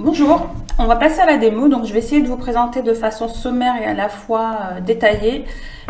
Bonjour, on va passer à la démo. Donc, je vais essayer de vous présenter de façon sommaire et à la fois détaillée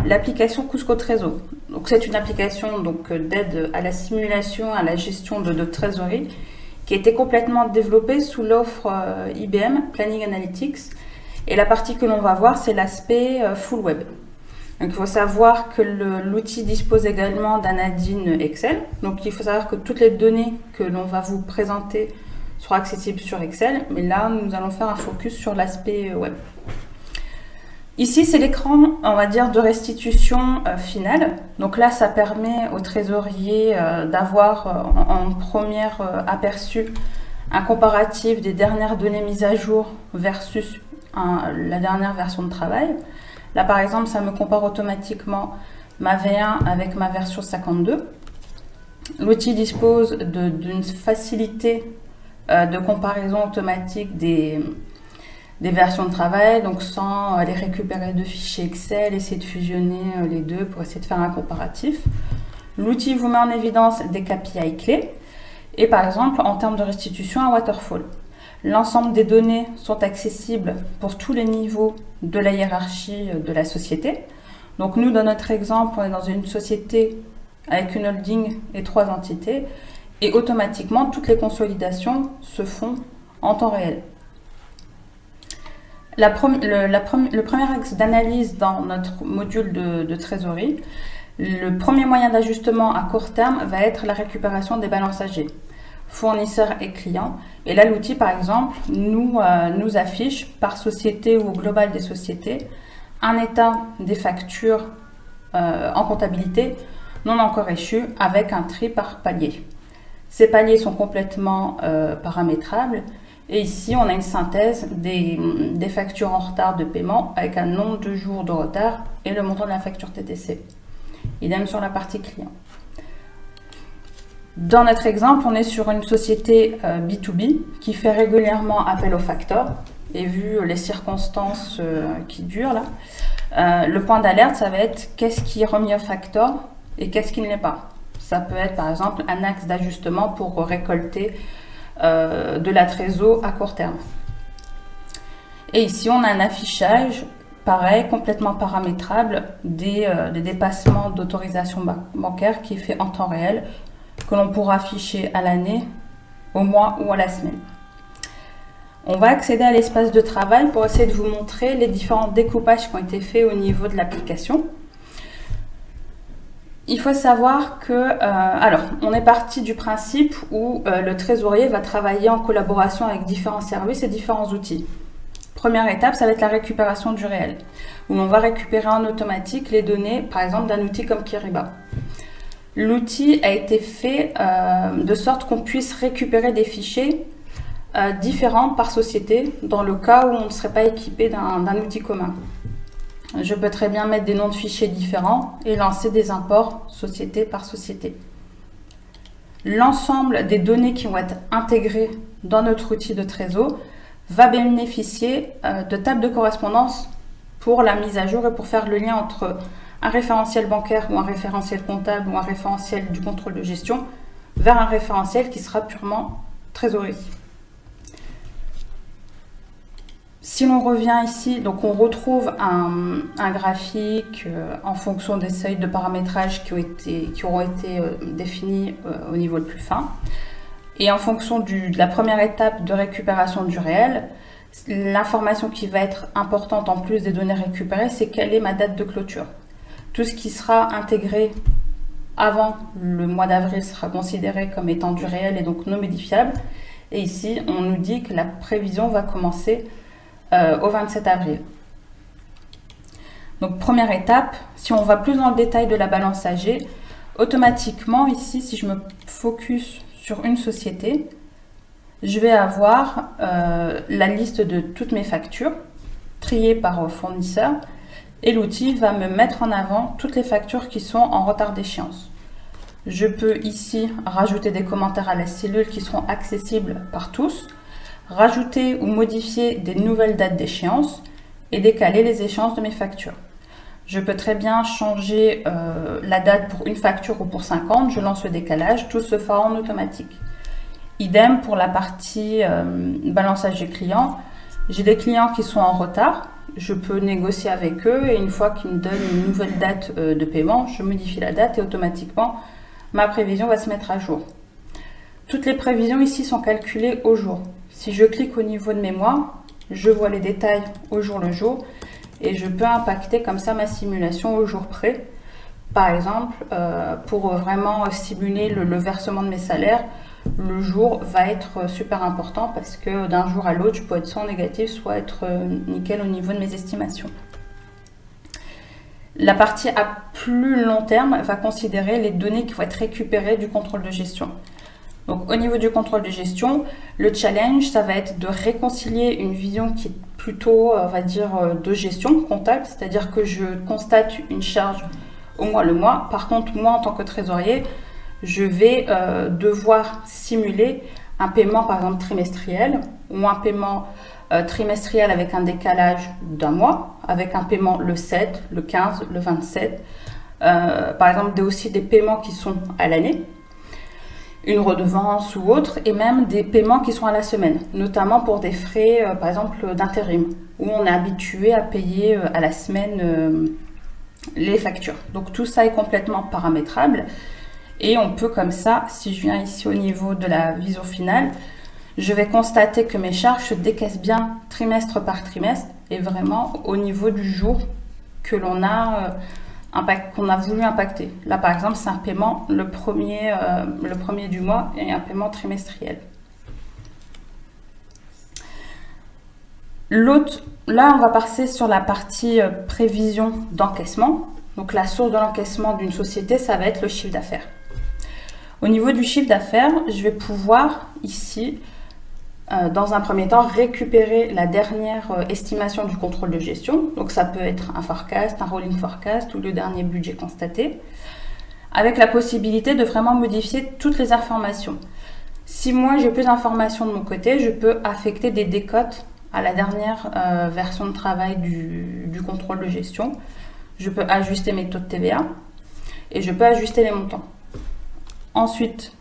l'application Cusco Trésor. Donc, c'est une application d'aide à la simulation, à la gestion de trésorerie qui a été complètement développée sous l'offre IBM Planning Analytics. Et la partie que l'on va voir, c'est l'aspect full web. Donc, il faut savoir que l'outil dispose également d'un add-in Excel. Donc, il faut savoir que toutes les données que l'on va vous présenter seront accessibles sur Excel. Mais là, nous allons faire un focus sur l'aspect web. Ici, c'est l'écran, on va dire, de restitution finale. Donc là, ça permet au trésorier d'avoir en premier aperçu un comparatif des dernières données mises à jour versus la dernière version de travail. Là, par exemple, ça me compare automatiquement ma V1 avec ma version 52. L'outil dispose d'une facilité de comparaison automatique des versions de travail, donc sans aller récupérer deux fichiers Excel, essayer de fusionner les deux pour essayer de faire un comparatif. L'outil vous met en évidence des KPI clés et par exemple en termes de restitution un waterfall. L'ensemble des données sont accessibles pour tous les niveaux de la hiérarchie de la société. Donc nous, dans notre exemple, on est dans une société avec une holding et 3 entités et automatiquement, toutes les consolidations se font en temps réel. Le premier axe d'analyse dans notre module de trésorerie, le premier moyen d'ajustement à court terme va être la récupération des balances âgées, fournisseurs et clients. Et là, l'outil, par exemple, nous affiche par société ou au global des sociétés un état des factures en comptabilité non encore échues avec un tri par palier. Ces paliers sont complètement paramétrables. Et ici, on a une synthèse des factures en retard de paiement avec un nombre de jours de retard et le montant de la facture TTC. Idem sur la partie client. Dans notre exemple, on est sur une société B2B qui fait régulièrement appel aux facteurs. Et vu les circonstances qui durent là, le point d'alerte, ça va être qu'est-ce qui est remis au facteur et qu'est-ce qui ne l'est pas. Ça peut être par exemple un axe d'ajustement pour récolter de la trésor à court terme. Et ici, on a un affichage, pareil, complètement paramétrable des dépassements d'autorisation bancaire qui est fait en temps réel, que l'on pourra afficher à l'année, au mois ou à la semaine. On va accéder à l'espace de travail pour essayer de vous montrer les différents découpages qui ont été faits au niveau de l'application. Il faut savoir que, on est parti du principe où le trésorier va travailler en collaboration avec différents services et différents outils. Première étape, ça va être la récupération du réel, où l'on va récupérer en automatique les données, par exemple, d'un outil comme Kyriba. L'outil a été fait de sorte qu'on puisse récupérer des fichiers différents par société, dans le cas où on ne serait pas équipé d'un outil commun. Je peux très bien mettre des noms de fichiers différents et lancer des imports société par société. L'ensemble des données qui vont être intégrées dans notre outil de trésor va bénéficier de tables de correspondance pour la mise à jour et pour faire le lien entre un référentiel bancaire ou un référentiel comptable ou un référentiel du contrôle de gestion vers un référentiel qui sera purement trésorerie. Si l'on revient ici, donc on retrouve un graphique en fonction des seuils de paramétrage qui auront été définis au niveau le plus fin. Et en fonction de la première étape de récupération du réel, l'information qui va être importante en plus des données récupérées, c'est quelle est ma date de clôture. Tout ce qui sera intégré avant le mois d'avril sera considéré comme étant du réel et donc non modifiable. Et ici, on nous dit que la prévision va commencer au 27 avril. Donc première étape, si on va plus dans le détail de la balance âgée, automatiquement ici, si je me focus sur une société, je vais avoir la liste de toutes mes factures triées par fournisseur et l'outil va me mettre en avant toutes les factures qui sont en retard d'échéance. Je peux ici rajouter des commentaires à la cellule qui seront accessibles par tous, rajouter ou modifier des nouvelles dates d'échéance et décaler les échéances de mes factures. Je peux très bien changer la date pour une facture ou pour 50, je lance le décalage, tout se fera en automatique. Idem pour la partie balançage des clients. J'ai des clients qui sont en retard, je peux négocier avec eux et une fois qu'ils me donnent une nouvelle date de paiement, je modifie la date et automatiquement ma prévision va se mettre à jour. Toutes les prévisions ici sont calculées au jour. Si je clique au niveau de mes mois, je vois les détails au jour le jour et je peux impacter comme ça ma simulation au jour près. Par exemple, pour vraiment stimuler le versement de mes salaires, le jour va être super important parce que d'un jour à l'autre, je peux être soit négatif, soit être nickel au niveau de mes estimations. La partie à plus long terme va considérer les données qui vont être récupérées du contrôle de gestion. Donc au niveau du contrôle de gestion, le challenge, ça va être de réconcilier une vision qui est plutôt, on va dire, de gestion comptable, c'est-à-dire que je constate une charge au mois le mois. Par contre, moi, en tant que trésorier, je vais devoir simuler un paiement, par exemple, trimestriel ou un paiement trimestriel avec un décalage d'un mois, avec un paiement le 7, le 15, le 27. Par exemple, aussi des paiements qui sont à l'année, une redevance ou autre, et même des paiements qui sont à la semaine, notamment pour des frais, par exemple, d'intérim, où on est habitué à payer à la semaine les factures. Donc tout ça est complètement paramétrable. Et on peut comme ça, si je viens ici au niveau de la vision finale, je vais constater que mes charges se décaissent bien trimestre par trimestre et vraiment au niveau du jour que l'on a, qu'on a voulu impacter. Là par exemple, c'est un paiement le premier du mois et un paiement trimestriel. Là, on va passer sur la partie prévision d'encaissement. Donc la source de l'encaissement d'une société, ça va être le chiffre d'affaires. Au niveau du chiffre d'affaires, je vais pouvoir ici, dans un premier temps, récupérer la dernière estimation du contrôle de gestion. Donc ça peut être un forecast, un rolling forecast ou le dernier budget constaté, avec la possibilité de vraiment modifier toutes les informations. Si moi j'ai plus d'informations de mon côté, je peux affecter des décotes à la dernière version de travail du contrôle de gestion. Je peux ajuster mes taux de TVA et je peux ajuster les montants. Ensuite,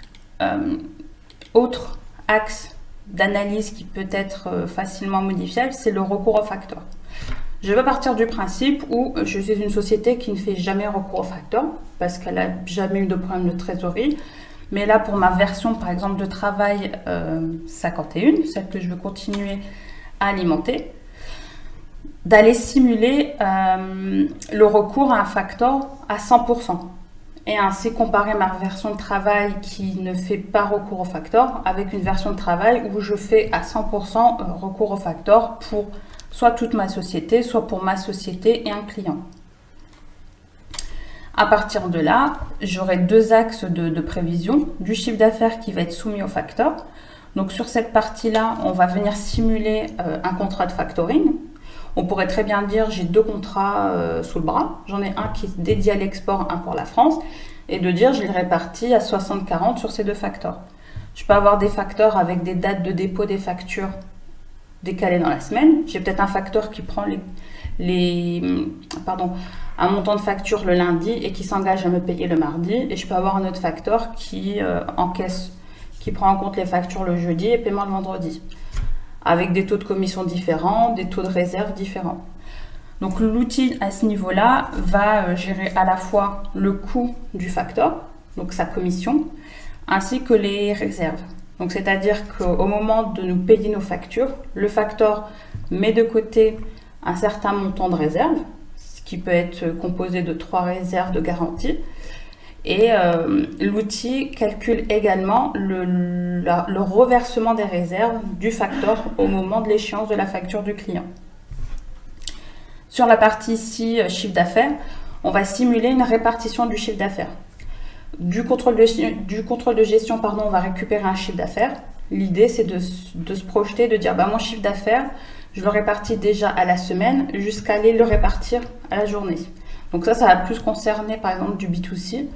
autre axe d'analyse qui peut être facilement modifiable, c'est le recours au facteur. Je vais partir du principe où je suis une société qui ne fait jamais recours au facteur parce qu'elle n'a jamais eu de problème de trésorerie. Mais là, pour ma version, par exemple, de travail 51, celle que je veux continuer à alimenter, d'aller simuler le recours à un facteur à 100%. Et ainsi comparer ma version de travail qui ne fait pas recours au facteur avec une version de travail où je fais à 100% recours au facteur pour soit toute ma société, soit pour ma société et un client. À partir de là, j'aurai deux axes de prévision, du chiffre d'affaires qui va être soumis au facteur. Donc sur cette partie-là, on va venir simuler un contrat de factoring. On pourrait très bien dire j'ai deux contrats sous le bras. J'en ai un qui est dédié à l'export, un pour la France. Et de dire je les répartis à 60-40 sur ces deux facteurs. Je peux avoir des facteurs avec des dates de dépôt des factures décalées dans la semaine. J'ai peut-être un facteur qui prend un montant de facture le lundi et qui s'engage à me payer le mardi. Et je peux avoir un autre facteur qui prend en compte les factures le jeudi et paiement le vendredi, avec des taux de commission différents, des taux de réserve différents. Donc l'outil à ce niveau-là va gérer à la fois le coût du facteur, donc sa commission, ainsi que les réserves. Donc c'est-à-dire qu'au moment de nous payer nos factures, le facteur met de côté un certain montant de réserve, ce qui peut être composé de 3 réserves de garantie. Et l'outil calcule également le reversement des réserves du facteur au moment de l'échéance de la facture du client. Sur la partie ici, chiffre d'affaires, on va simuler une répartition du chiffre d'affaires. Du contrôle de gestion, on va récupérer un chiffre d'affaires. L'idée, c'est de se projeter, de dire mon chiffre d'affaires, je le répartis déjà à la semaine jusqu'à aller le répartir à la journée. Donc ça va plus concerner par exemple du B2C,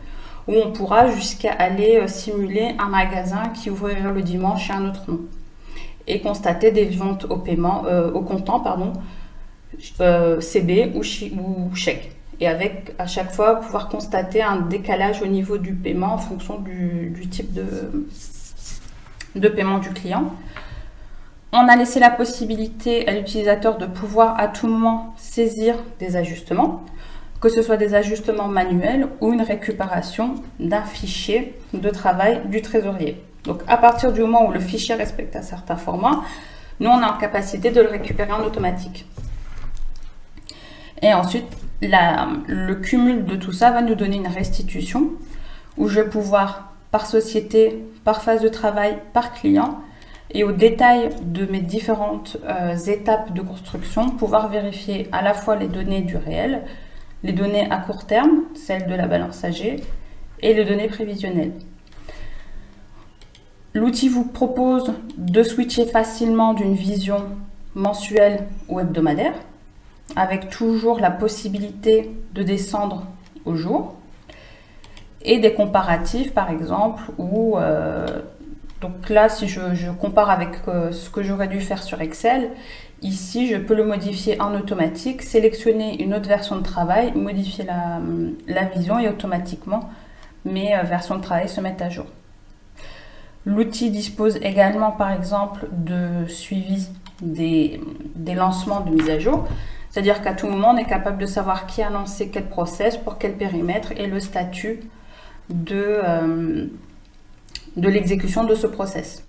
où on pourra jusqu'à aller simuler un magasin qui ouvrirait le dimanche et un autre non. Et constater des ventes au paiement, au comptant, CB ou chèque. Et avec à chaque fois pouvoir constater un décalage au niveau du paiement en fonction du type de paiement du client. On a laissé la possibilité à l'utilisateur de pouvoir à tout moment saisir des ajustements, que ce soit des ajustements manuels ou une récupération d'un fichier de travail du trésorier. Donc à partir du moment où le fichier respecte un certain format, nous on a en capacité de le récupérer en automatique. Et ensuite, le cumul de tout ça va nous donner une restitution où je vais pouvoir, par société, par phase de travail, par client, et au détail de mes différentes étapes de construction, pouvoir vérifier à la fois les données du réel, les données à court terme, celles de la balance AG, et les données prévisionnelles. L'outil vous propose de switcher facilement d'une vision mensuelle ou hebdomadaire, avec toujours la possibilité de descendre au jour, et des comparatifs par exemple, où donc là si je compare avec ce que j'aurais dû faire sur Excel, ici je peux le modifier en automatique, sélectionner une autre version de travail, modifier la vision et automatiquement mes versions de travail se mettent à jour. L'outil dispose également par exemple de suivi des lancements de mise à jour. C'est-à-dire qu'à tout moment, on est capable de savoir qui a lancé quel process, pour quel périmètre et le statut de l'exécution de ce process.